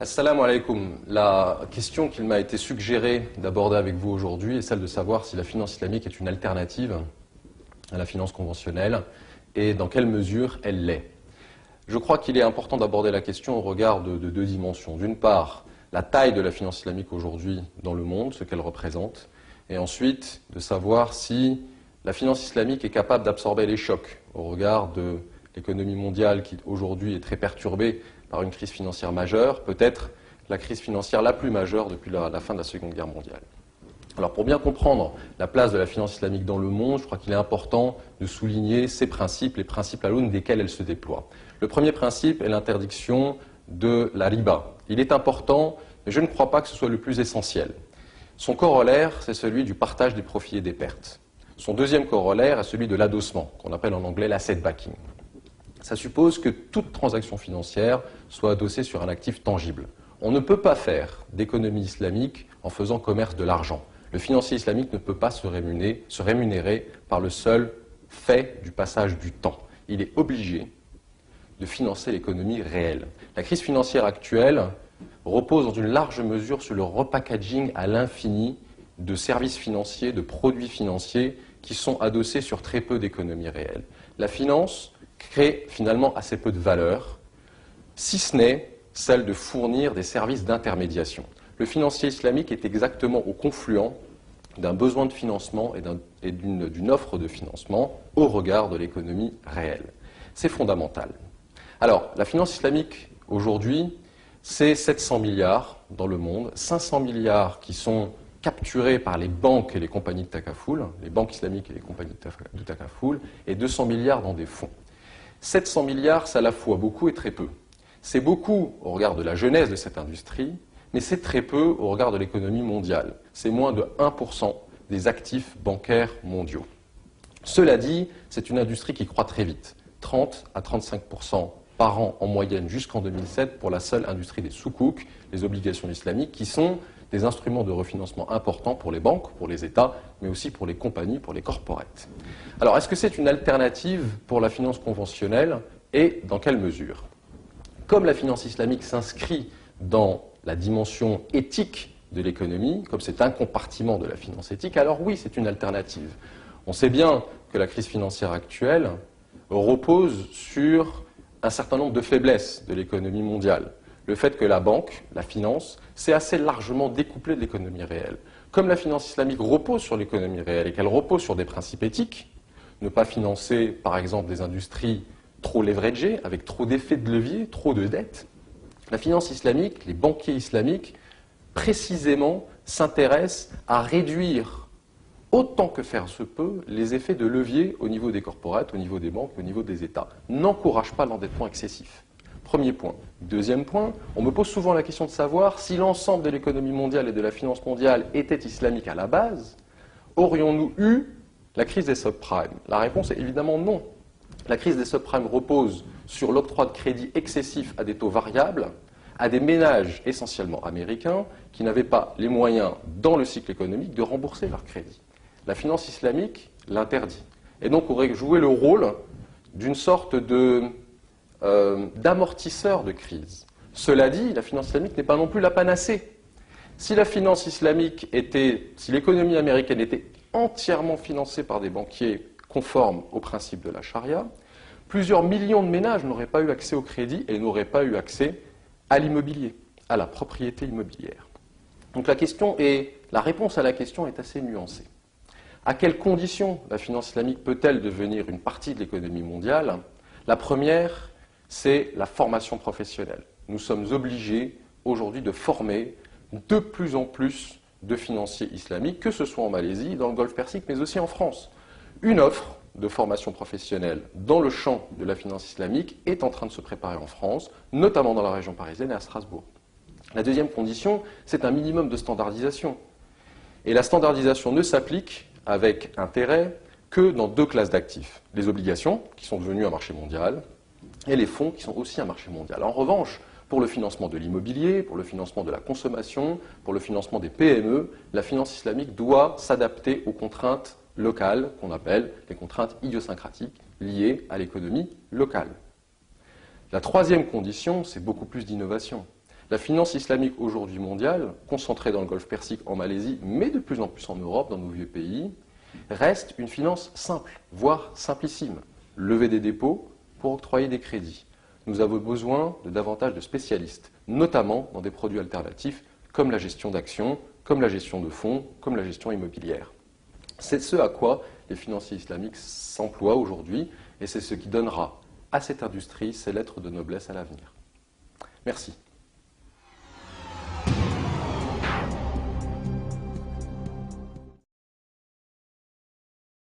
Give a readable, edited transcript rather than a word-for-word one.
Assalamu alaikum. La question qu'il m'a été suggérée d'aborder avec vous aujourd'hui est celle de savoir si la finance islamique est une alternative à la finance conventionnelle et dans quelle mesure elle l'est. Je crois qu'il est important d'aborder la question au regard de deux dimensions. D'une part, la taille de la finance islamique aujourd'hui dans le monde, ce qu'elle représente, et ensuite de savoir si la finance islamique est capable d'absorber les chocs au regard de l'économie mondiale qui aujourd'hui est très perturbée par une crise financière majeure, peut-être la crise financière la plus majeure depuis la fin de la Seconde Guerre mondiale. Alors pour bien comprendre la place de la finance islamique dans le monde, je crois qu'il est important de souligner ces principes, les principes à l'aune desquels elle se déploie. Le premier principe est l'interdiction de la riba. Il est important, mais je ne crois pas que ce soit le plus essentiel. Son corollaire, c'est celui du partage des profits et des pertes. Son deuxième corollaire est celui de l'adossement, qu'on appelle en anglais l'asset backing. Ça suppose que toute transaction financière soit adossée sur un actif tangible. On ne peut pas faire d'économie islamique en faisant commerce de l'argent. Le financier islamique ne peut pas se rémunérer par le seul fait du passage du temps. Il est obligé de financer l'économie réelle. La crise financière actuelle repose dans une large mesure sur le repackaging à l'infini de services financiers, de produits financiers qui sont adossés sur très peu d'économies réelles. La finance crée finalement assez peu de valeur, si ce n'est celle de fournir des services d'intermédiation. Le financier islamique est exactement au confluent d'un besoin de financement et d'une offre de financement au regard de l'économie réelle. C'est fondamental. Alors, la finance islamique, aujourd'hui, c'est 700 milliards dans le monde, 500 milliards qui sont capturés par les banques et les compagnies de Takaful, les banques islamiques et les compagnies de Takaful, et 200 milliards dans des fonds. 700 milliards, c'est à la fois beaucoup et très peu. C'est beaucoup au regard de la genèse de cette industrie, mais c'est très peu au regard de l'économie mondiale. C'est moins de 1% des actifs bancaires mondiaux. Cela dit, c'est une industrie qui croît très vite, 30 à 35% par an en moyenne jusqu'en 2007 pour la seule industrie des soukouk, les obligations islamiques, qui sont des instruments de refinancement importants pour les banques, pour les États, mais aussi pour les compagnies, pour les corporates. Alors, est-ce que c'est une alternative pour la finance conventionnelle et dans quelle mesure? Comme la finance islamique s'inscrit dans la dimension éthique de l'économie, comme c'est un compartiment de la finance éthique, alors oui, c'est une alternative. On sait bien que la crise financière actuelle repose sur un certain nombre de faiblesses de l'économie mondiale. Le fait que la banque, la finance, s'est assez largement découplée de l'économie réelle. Comme la finance islamique repose sur l'économie réelle et qu'elle repose sur des principes éthiques, ne pas financer, par exemple, des industries trop leveragées, avec trop d'effets de levier, trop de dettes, la finance islamique, les banquiers islamiques, précisément, s'intéressent à réduire autant que faire se peut les effets de levier au niveau des corporates, au niveau des banques, au niveau des États. N'encourage pas l'endettement excessif. Premier point. Deuxième point, on me pose souvent la question de savoir si l'ensemble de l'économie mondiale et de la finance mondiale était islamique à la base, aurions-nous eu la crise des subprimes? La réponse est évidemment non. La crise des subprimes repose sur l'octroi de crédit excessif à des taux variables, à des ménages essentiellement américains qui n'avaient pas les moyens, dans le cycle économique, de rembourser leurs crédits. La finance islamique l'interdit. Et donc aurait joué le rôle d'une sorte d'amortisseur de crise. Cela dit, la finance islamique n'est pas non plus la panacée. Si la finance islamique si l'économie américaine était entièrement financée par des banquiers conformes aux principes de la charia, plusieurs millions de ménages n'auraient pas eu accès au crédit et n'auraient pas eu accès à l'immobilier, à la propriété immobilière. Donc la réponse à la question est assez nuancée. À quelles conditions la finance islamique peut-elle devenir une partie de l'économie mondiale? La première, c'est la formation professionnelle. Nous sommes obligés aujourd'hui de former de plus en plus de financiers islamiques, que ce soit en Malaisie, dans le Golfe Persique, mais aussi en France. Une offre de formation professionnelle dans le champ de la finance islamique est en train de se préparer en France, notamment dans la région parisienne et à Strasbourg. La deuxième condition, c'est un minimum de standardisation. Et la standardisation ne s'applique avec intérêt que dans deux classes d'actifs. Les obligations, qui sont devenues un marché mondial, et les fonds, qui sont aussi un marché mondial. En revanche, pour le financement de l'immobilier, pour le financement de la consommation, pour le financement des PME, la finance islamique doit s'adapter aux contraintes locales, qu'on appelle les contraintes idiosyncratiques, liées à l'économie locale. La troisième condition, c'est beaucoup plus d'innovation. La finance islamique aujourd'hui mondiale, concentrée dans le Golfe Persique, en Malaisie, mais de plus en plus en Europe, dans nos vieux pays, reste une finance simple, voire simplissime. Lever des dépôts pour octroyer des crédits. Nous avons besoin de davantage de spécialistes, notamment dans des produits alternatifs comme la gestion d'actions, comme la gestion de fonds, comme la gestion immobilière. C'est ce à quoi les financiers islamiques s'emploient aujourd'hui et c'est ce qui donnera à cette industrie ses lettres de noblesse à l'avenir. Merci.